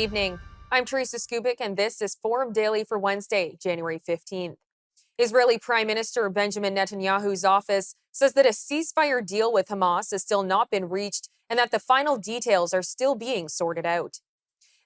evening. I'm Teresa Skubik, and this is Forum Daily for Wednesday, January 15th. Israeli Prime Minister Benjamin Netanyahu's office says that a ceasefire deal with Hamas has still not been reached and that the final details are still being sorted out.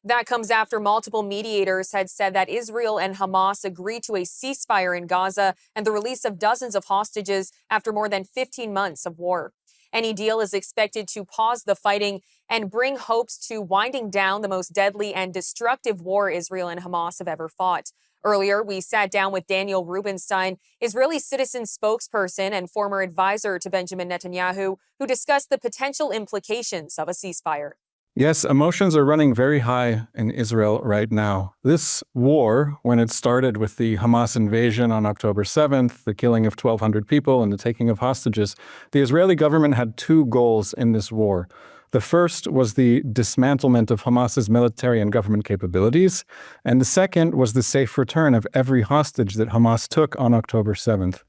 That comes after multiple mediators had said that Israel and Hamas agreed to a ceasefire in Gaza and the release of dozens of hostages after more than 15 months of war. Any deal is expected to pause the fighting and bring hopes to winding down the most deadly and destructive war Israel and Hamas have ever fought. Earlier, we sat down with Daniel Rubinstein, Israeli citizen spokesperson and former advisor to Benjamin Netanyahu, who discussed the potential implications of a ceasefire. Yes, emotions are running very high in Israel right now. This war, when it started with the Hamas invasion on October 7th, the killing of 1,200 people and the taking of hostages, the Israeli government had two goals in this war. The first was the dismantlement of Hamas's military and government capabilities, and the second was the safe return of every hostage that Hamas took on October 7th.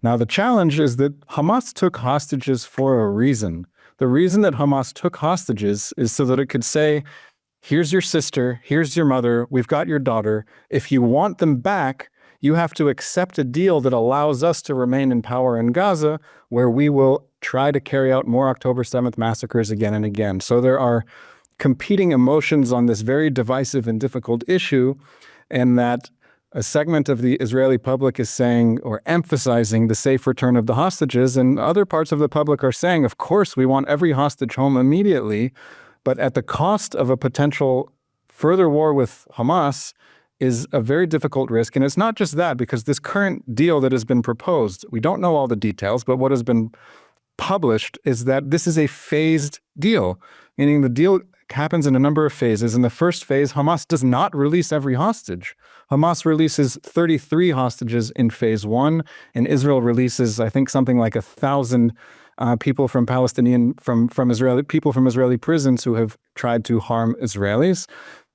Now, the challenge is that Hamas took hostages for a reason. The reason that Hamas took hostages is so that it could say, here's your sister, here's your mother, we've got your daughter. If you want them back, you have to accept a deal that allows us to remain in power in Gaza, where we will try to carry out more October 7th massacres again and again. So there are competing emotions on this very divisive and difficult issue, and that a segment of the Israeli public is saying or emphasizing the safe return of the hostages, and other parts of the public are saying, of course, we want every hostage home immediately, but at the cost of a potential further war with Hamas is a very difficult risk. And it's not just that, because this current deal that has been proposed, we don't know all the details, but what has been published is that this is a phased deal, meaning the deal happens in a number of phases. In the first phase, Hamas does not release every hostage. Hamas releases 33 hostages in phase one, and Israel releases, I think, something like 1,000 people from Israeli prisons who have tried to harm Israelis.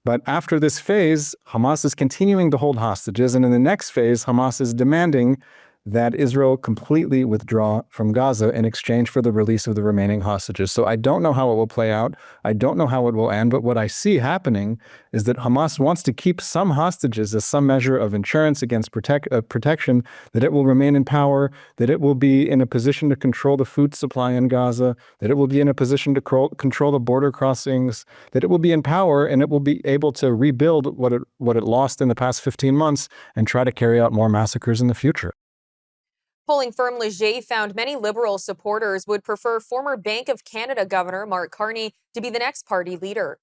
But after this phase, Hamas is continuing to hold hostages, and in the next phase, Hamas is demanding that Israel completely withdraw from Gaza in exchange for the release of the remaining hostages. So I don't know how it will play out. I don't know how it will end. But what I see happening is that Hamas wants to keep some hostages as some measure of insurance against protection, that it will remain in power, that it will be in a position to control the food supply in Gaza, that it will be in a position to control the border crossings, that it will be in power, and it will be able to rebuild what it lost in the past 15 months and try to carry out more massacres in the future. Polling firm Leger found many Liberal supporters would prefer former Bank of Canada Governor Mark Carney to be the next party leader.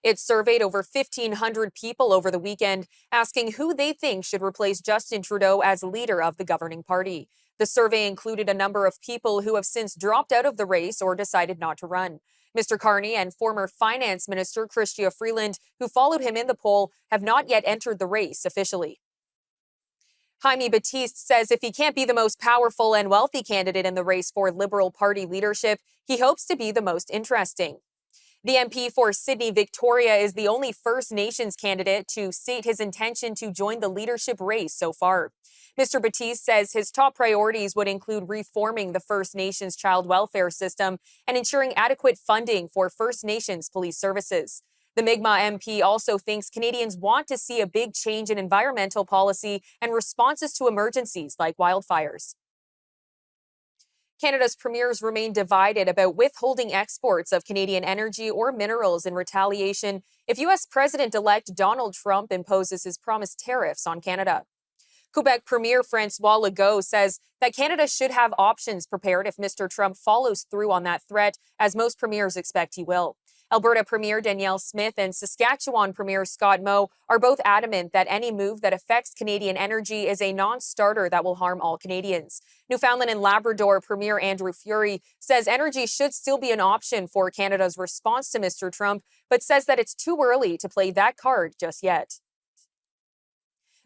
It surveyed over 1,500 people over the weekend, asking who they think should replace Justin Trudeau as leader of the governing party. The survey included a number of people who have since dropped out of the race or decided not to run. Mr. Carney and former Finance Minister Chrystia Freeland, who followed him in the poll, have not yet entered the race officially. Jaime Batiste says if he can't be the most powerful and wealthy candidate in the race for Liberal Party leadership, he hopes to be the most interesting. The MP for Sydney Victoria is the only First Nations candidate to state his intention to join the leadership race so far. Mr. Batiste says his top priorities would include reforming the First Nations child welfare system and ensuring adequate funding for First Nations police services. The Mi'kmaq MP also thinks Canadians want to see a big change in environmental policy and responses to emergencies like wildfires. Canada's premiers remain divided about withholding exports of Canadian energy or minerals in retaliation if U.S. President-elect Donald Trump imposes his promised tariffs on Canada. Quebec Premier François Legault says that Canada should have options prepared if Mr. Trump follows through on that threat, as most premiers expect he will. Alberta Premier Danielle Smith and Saskatchewan Premier Scott Moe are both adamant that any move that affects Canadian energy is a non-starter that will harm all Canadians. Newfoundland and Labrador Premier Andrew Furey says energy should still be an option for Canada's response to Mr. Trump, but says that it's too early to play that card just yet.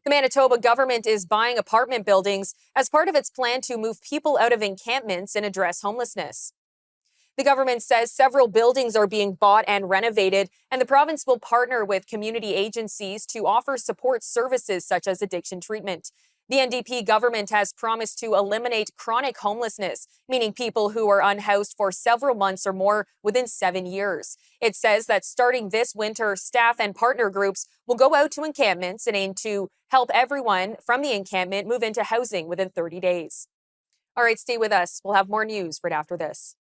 The Manitoba government is buying apartment buildings as part of its plan to move people out of encampments and address homelessness. The government says several buildings are being bought and renovated, and the province will partner with community agencies to offer support services such as addiction treatment. The NDP government has promised to eliminate chronic homelessness, meaning people who are unhoused for several months or more within 7 years. It says that starting this winter, staff and partner groups will go out to encampments and aim to help everyone from the encampment move into housing within 30 days. All right, stay with us. We'll have more news right after this.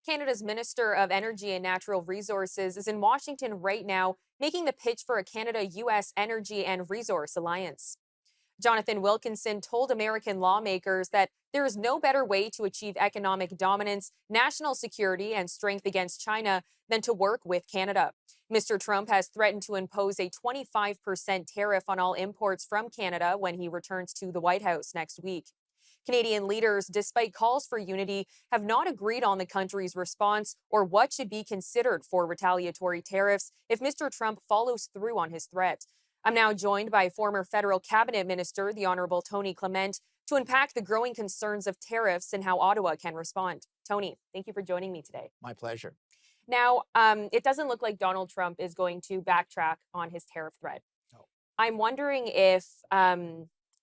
Canada's Minister of Energy and Natural Resources is in Washington right now, making the pitch for a Canada-US energy and resource alliance. Jonathan Wilkinson told American lawmakers that there is no better way to achieve economic dominance, national security, and strength against China than to work with Canada. Mr. Trump has threatened to impose a 25% tariff on all imports from Canada when he returns to the White House next week. Canadian leaders, despite calls for unity, have not agreed on the country's response or what should be considered for retaliatory tariffs if Mr. Trump follows through on his threat. I'm now joined by former federal cabinet minister, the Honorable Tony Clement, to unpack the growing concerns of tariffs and how Ottawa can respond. Tony, thank you for joining me today. My pleasure. Now, it doesn't look like Donald Trump is going to backtrack on his tariff threat. No. I'm wondering if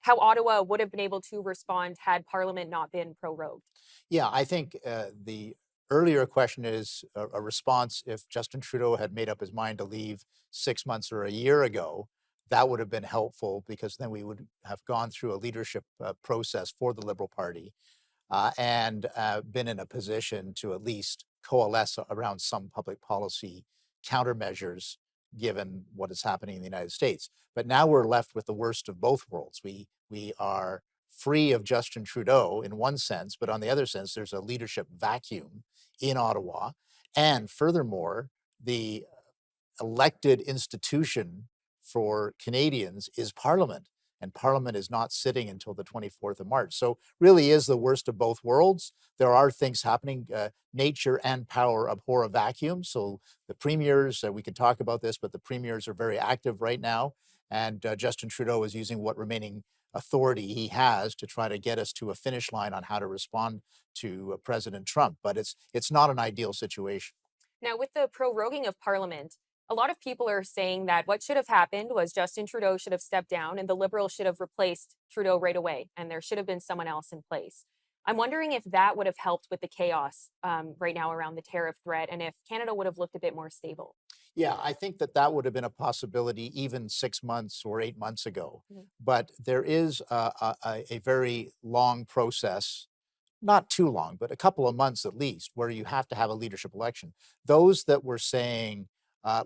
how Ottawa would have been able to respond had Parliament not been prorogued. Yeah, I think the earlier question is a response if Justin Trudeau had made up his mind to leave 6 months or a year ago. That would have been helpful because then we would have gone through a leadership process for the Liberal Party and been in a position to at least coalesce around some public policy countermeasures given what is happening in the United States. But now we're left with the worst of both worlds. We are free of Justin Trudeau in one sense, but on the other sense, there's a leadership vacuum in Ottawa. And furthermore, the elected institution for Canadians is Parliament, and Parliament is not sitting until the 24th of March. So really is the worst of both worlds. There are things happening. Nature and power abhor a vacuum. So the premiers, we can talk about this, but the premiers are very active right now. And Justin Trudeau is using what remaining authority he has to try to get us to a finish line on how to respond to President Trump. But it's not an ideal situation. Now, with the proroguing of Parliament, a lot of people are saying that what should have happened was Justin Trudeau should have stepped down and the Liberals should have replaced Trudeau right away, and there should have been someone else in place. I'm wondering if that would have helped with the chaos right now around the tariff threat and if Canada would have looked a bit more stable. Yeah, I think that would have been a possibility even 6 months or 8 months ago. But there is a very long process, not too long, but a couple of months at least, where you have to have a leadership election. Those that were saying,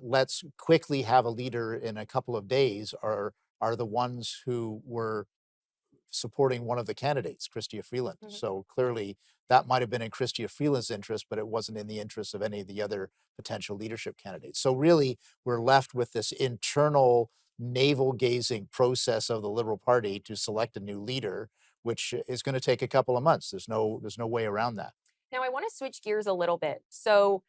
let's quickly have a leader in a couple of days are the ones who were supporting one of the candidates, Chrystia Freeland. So clearly that might have been in Chrystia Freeland's interest, but it wasn't in the interest of any of the other potential leadership candidates. So really we're left with this internal navel-gazing process of the Liberal Party to select a new leader, which is going to take a couple of months. There's no way around that. Now, I want to switch gears a little bit. So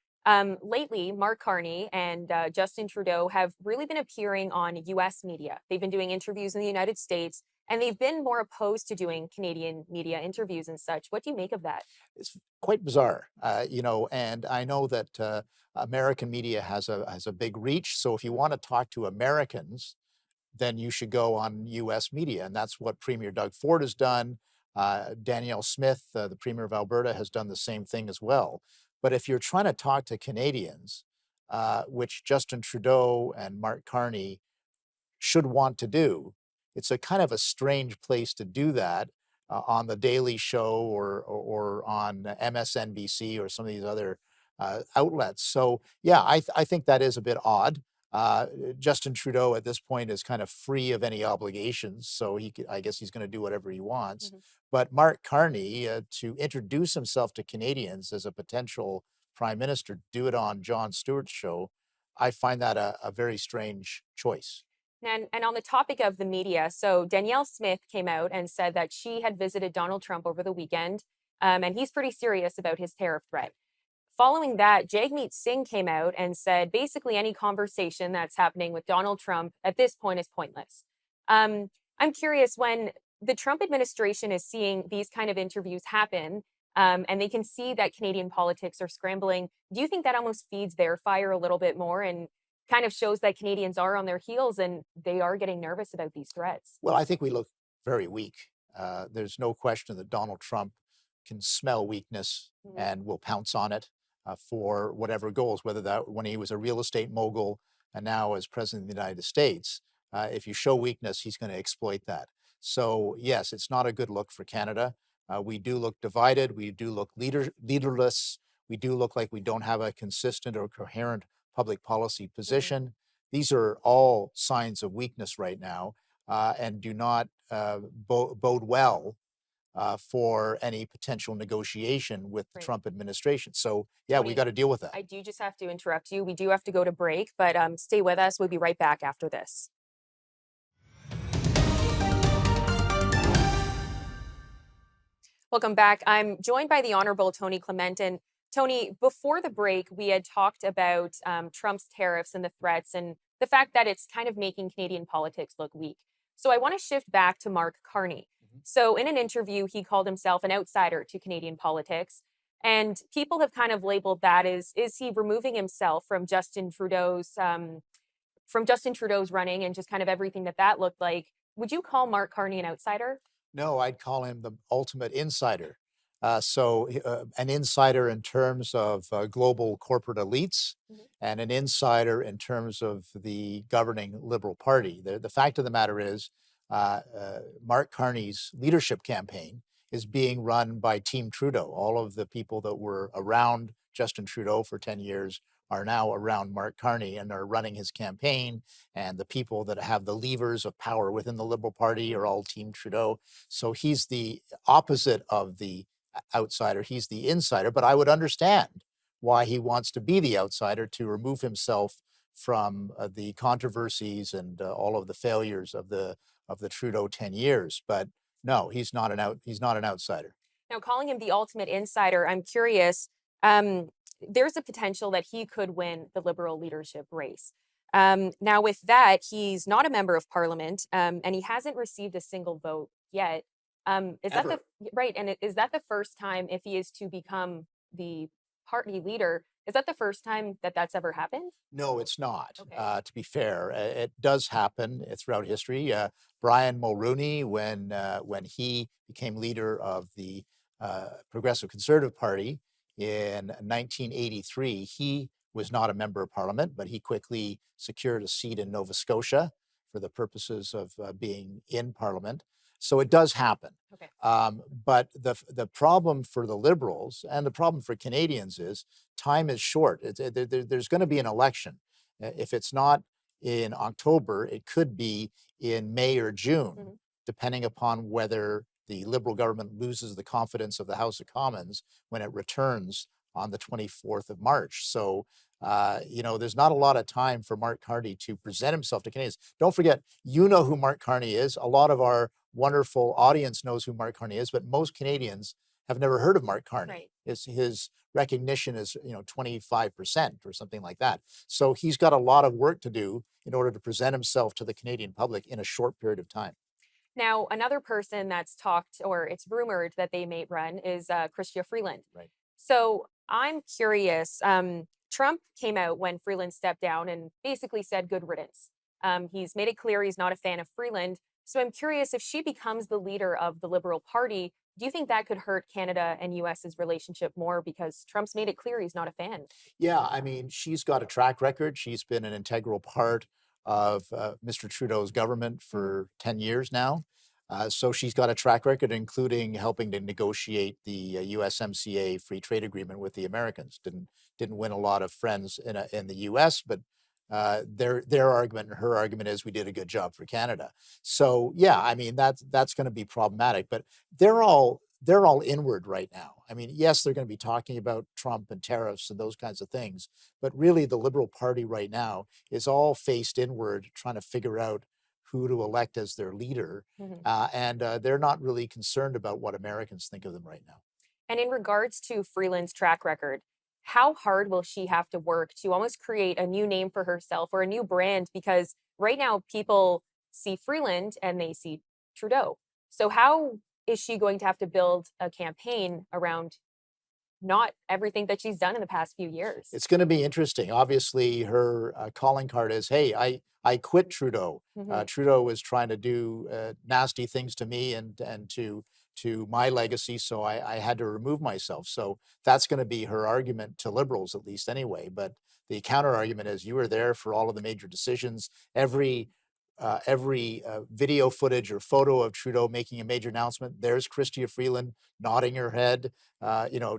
lately, Mark Carney and Justin Trudeau have really been appearing on U.S. media. They've been doing interviews in the United States, and they've been more opposed to doing Canadian media interviews and such. What do you make of that? It's quite bizarre, and I know that American media has a big reach. So if you want to talk to Americans, then you should go on U.S. media. And that's what Premier Doug Ford has done. Danielle Smith, the Premier of Alberta, has done the same thing as well. But if you're trying to talk to Canadians, which Justin Trudeau and Mark Carney should want to do, it's a kind of a strange place to do that on the Daily Show or on MSNBC or some of these other outlets. So yeah, I think that is a bit odd. Justin Trudeau at this point is kind of free of any obligations, so I guess he's going to do whatever he wants. But Mark Carney, to introduce himself to Canadians as a potential prime minister, do it on Jon Stewart's show, I find that a very strange choice. And on the topic of the media, so Danielle Smith came out and said that she had visited Donald Trump over the weekend, and he's pretty serious about his tariff threat. Following that, Jagmeet Singh came out and said basically any conversation that's happening with Donald Trump at this point is pointless. I'm curious, when the Trump administration is seeing these kind of interviews happen, and they can see that Canadian politics are scrambling. Do you think that almost feeds their fire a little bit more and kind of shows that Canadians are on their heels and they are getting nervous about these threats? Well, I think we look very weak. There's no question that Donald Trump can smell weakness Mhm. and will pounce on it for whatever goals, whether that when he was a real estate mogul and now as president of the United States. If you show weakness, he's going to exploit that. So, yes, it's not a good look for Canada. We do look divided. We do look leaderless. We do look like we don't have a consistent or coherent public policy Mhm. position. These are all signs of weakness right now and do not bode well for any potential negotiation with the Right. Trump administration. So, yeah, we got Tony, to deal with that. I do just have to interrupt you. We do have to go to break, but stay with us. We'll be right back after this. Welcome back. I'm joined by the Honorable Tony Clement. And Tony, before the break, we had talked about Trump's tariffs and the threats and the fact that it's kind of making Canadian politics look weak. So I want to shift back to Mark Carney. So in an interview, he called himself an outsider to Canadian politics. And people have kind of labeled that as, is he removing himself from Justin Trudeau's running and just kind of everything that that looked like? Would you call Mark Carney an outsider? No, I'd call him the ultimate insider. An insider in terms of global corporate elites Mhm. and an insider in terms of the governing Liberal Party. The fact of the matter is, Mark Carney's leadership campaign is being run by Team Trudeau. All of the people that were around Justin Trudeau for 10 years are now around Mark Carney and are running his campaign. And the people that have the levers of power within the Liberal Party are all Team Trudeau. So he's the opposite of the outsider. He's the insider, but I would understand why he wants to be the outsider to remove himself from the controversies and all of the failures of the Trudeau 10 years. But no, he's not an outsider. Now, calling him the ultimate insider, I'm curious. There's a potential that he could win the Liberal leadership race. Now, with that, he's not a member of Parliament, and he hasn't received a single vote yet. Is that Ever. right? And is that the first time, if he is to become the party leader, is that the first time that that's ever happened? No, it's not. Okay. To be fair, it does happen throughout history. Brian Mulroney, when he became leader of the Progressive Conservative Party in 1983, he was not a member of Parliament, but he quickly secured a seat in Nova Scotia for the purposes of being in Parliament. So it does happen. Okay. But the problem for the Liberals and the problem for Canadians is time is short. There's going to be an election. If it's not in October, it could be in May or June, Mhm. depending upon whether the Liberal government loses the confidence of the House of Commons when it returns on the 24th of March. So, there's not a lot of time for Mark Carney to present himself to Canadians. Don't forget, you know who Mark Carney is. A lot of our wonderful audience knows who Mark Carney is, but most Canadians have never heard of Mark Carney. Right. His recognition is 25% or something like that. So he's got a lot of work to do in order to present himself to the Canadian public in a short period of time. Now, another person that's talked, or it's rumored that they may run, is Chrystia Freeland. Right. So I'm curious. Trump came out when Freeland stepped down and basically said good riddance. He's made it clear he's not a fan of Freeland. So I'm curious if she becomes the leader of the Liberal Party, do you think that could hurt Canada and US's relationship more because Trump's made it clear he's not a fan? Yeah, I mean, she's got a track record. She's been an integral part of Mr. Trudeau's government Mhm. for 10 years now. So she's got a track record, including helping to negotiate the USMCA free trade agreement with the Americans. Didn't win a lot of friends in the US, but their argument and her argument is we did a good job for Canada. So yeah, I mean that's going to be problematic. But they're all inward right now. I mean, yes, they're going to be talking about Trump and tariffs and those kinds of things, but really the Liberal Party right now is all faced inward, trying to figure out who to elect as their leader, Mhm. and they're not really concerned about what Americans think of them right now. And in regards to Freeland's track record, how hard will she have to work to almost create a new name for herself or a new brand? Because right now people see Freeland and they see Trudeau. So how is she going to have to build a campaign around not everything that she's done in the past few years. It's going to be interesting. Obviously, her calling card is, "Hey, I quit Trudeau. Trudeau was trying to do nasty things to me and to my legacy, so I had to remove myself." So that's going to be her argument to Liberals, at least anyway. But the counter argument is, you were there for all of the major decisions. Every video footage or photo of Trudeau making a major announcement, there's Chrystia Freeland nodding her head,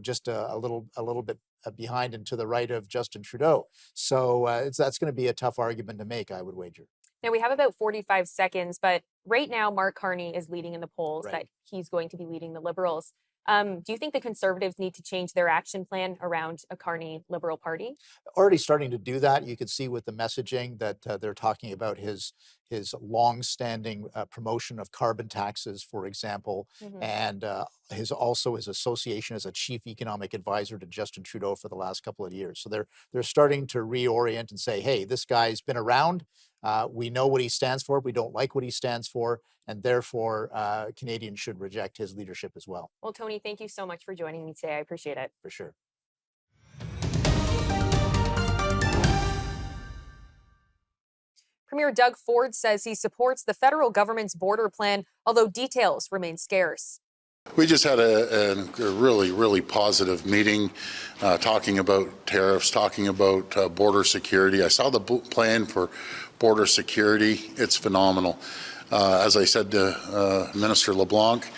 just a little bit behind and to the right of Justin Trudeau. So that's going to be a tough argument to make, I would wager. Now, we have about 45 seconds, but right now, Mark Carney is leading in the polls that he's going to be leading the Liberals. Do you think the Conservatives need to change their action plan around a Carney Liberal Party? Already starting to do that. You can see with the messaging that they're talking about his long-standing promotion of carbon taxes, for example, and his association as a chief economic advisor to Justin Trudeau for the last couple of years. So they're starting to reorient and say, hey, this guy's been around. We know what he stands for. We don't like what he stands for. And therefore, Canadians should reject his leadership as well. Well, Tony, thank you so much for joining me today. I appreciate it. For sure. Premier Doug Ford says he supports the federal government's border plan, although details remain scarce. We just had a really, really positive meeting talking about tariffs, talking about border security. I saw the plan for border security. It's phenomenal. As I said to Minister LeBlanc,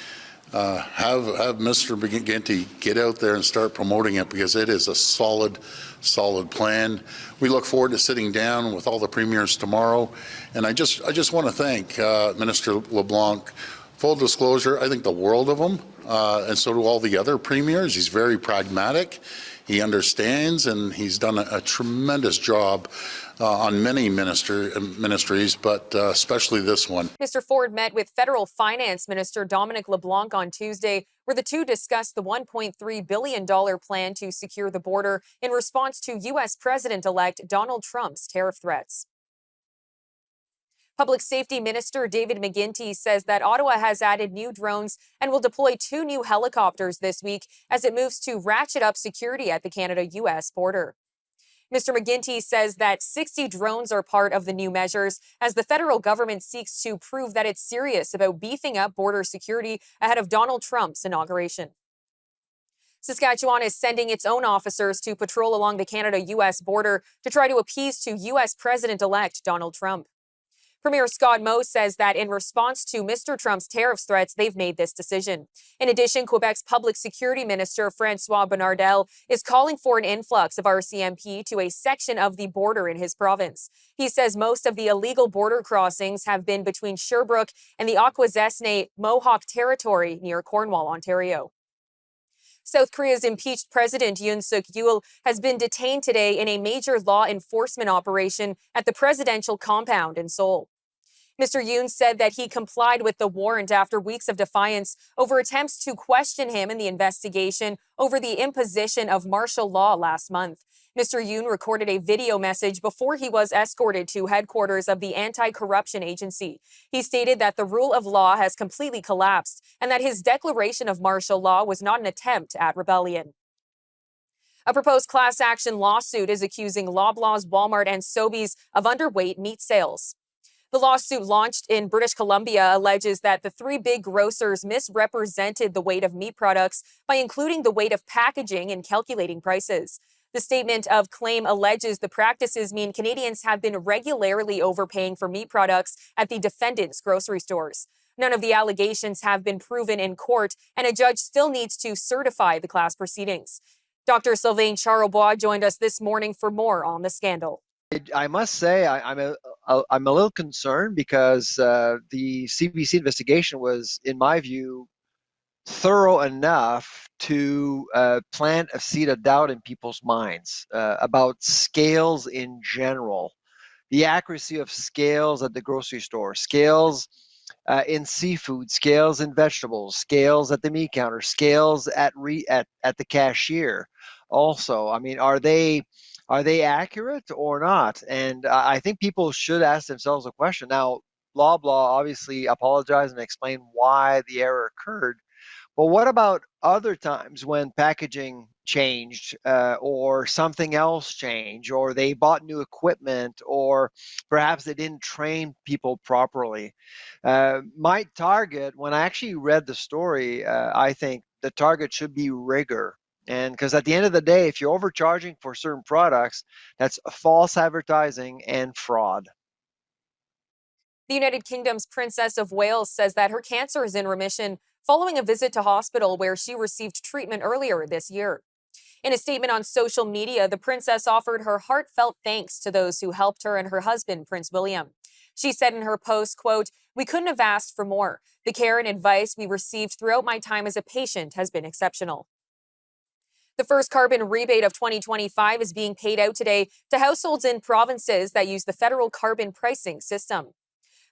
have Mr. McGuinty get out there and start promoting it, because it is a solid plan. We look forward to sitting down with all the premiers tomorrow. And I just want to thank Minister LeBlanc. Full disclosure, I think the world of him, and so do all the other premiers. He's very pragmatic. He understands, and he's done a tremendous job on many ministries, but especially this one. Mr. Ford met with Federal Finance Minister Dominic LeBlanc on Tuesday, where the two discussed the $1.3 billion plan to secure the border in response to U.S. President-elect Donald Trump's tariff threats. Public Safety Minister David McGuinty says that Ottawa has added new drones and will deploy 2 new helicopters this week as it moves to ratchet up security at the Canada-U.S. border. Mr. McGuinty says that 60 drones are part of the new measures as the federal government seeks to prove that it's serious about beefing up border security ahead of Donald Trump's inauguration. Saskatchewan is sending its own officers to patrol along the Canada-U.S. border to try to appease to U.S. President-elect Donald Trump. Premier Scott Moe says that in response to Mr. Trump's tariffs threats, they've made this decision. In addition, Quebec's Public Security Minister François Bonnardel is calling for an influx of RCMP to a section of the border in his province. He says most of the illegal border crossings have been between Sherbrooke and the Akwesasne Mohawk territory near Cornwall, Ontario. South Korea's impeached President Yoon Suk-yeol has been detained today in a major law enforcement operation at the presidential compound in Seoul. Mr. Yoon said that he complied with the warrant after weeks of defiance over attempts to question him in the investigation over the imposition of martial law last month. Mr. Yoon recorded a video message before he was escorted to headquarters of the anti-corruption agency. He stated that the rule of law has completely collapsed and that his declaration of martial law was not an attempt at rebellion. A proposed class action lawsuit is accusing Loblaws, Walmart, and Sobeys of underweight meat sales. The lawsuit, launched in British Columbia, alleges that the 3 big grocers misrepresented the weight of meat products by including the weight of packaging in calculating prices. The statement of claim alleges the practices mean Canadians have been regularly overpaying for meat products at the defendants' grocery stores. None of the allegations have been proven in court, and a judge still needs to certify the class proceedings. Dr. Sylvain Charlebois joined us this morning for more on the scandal. I must say I'm a little concerned because the CBC investigation was, in my view, thorough enough to plant a seed of doubt in people's minds about scales in general, the accuracy of scales at the grocery store, scales in seafood, scales in vegetables, scales at the meat counter, scales at the cashier. Also, I mean, are they accurate or not? And I think people should ask themselves a question. Now, Loblaw obviously apologized and explained why the error occurred, Well, what about other times when packaging changed or something else changed, or they bought new equipment, or perhaps they didn't train people properly? My target, when I actually read the story, I think the target should be rigor. And because at the end of the day, if you're overcharging for certain products, that's false advertising and fraud. The United Kingdom's Princess of Wales says that her cancer is in remission following a visit to hospital where she received treatment earlier this year. In a statement on social media, the princess offered her heartfelt thanks to those who helped her and her husband, Prince William. She said in her post, quote, "We couldn't have asked for more. The care and advice we received throughout my time as a patient has been exceptional." The first carbon rebate of 2025 is being paid out today to households in provinces that use the federal carbon pricing system.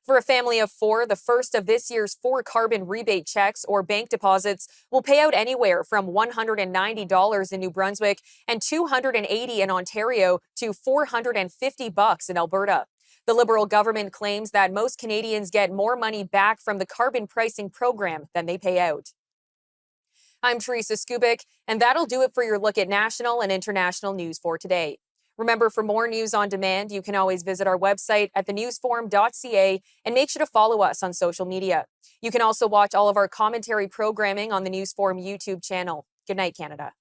For a family of four, the first of this year's 4 carbon rebate checks or bank deposits will pay out anywhere from $190 in New Brunswick and $280 in Ontario to $450 in Alberta. The Liberal government claims that most Canadians get more money back from the carbon pricing program than they pay out. I'm Teresa Skubik, and that'll do it for your look at national and international news for today. Remember, for more news on demand, you can always visit our website at thenewsforum.ca and make sure to follow us on social media. You can also watch all of our commentary programming on the Newsforum YouTube channel. Good night, Canada.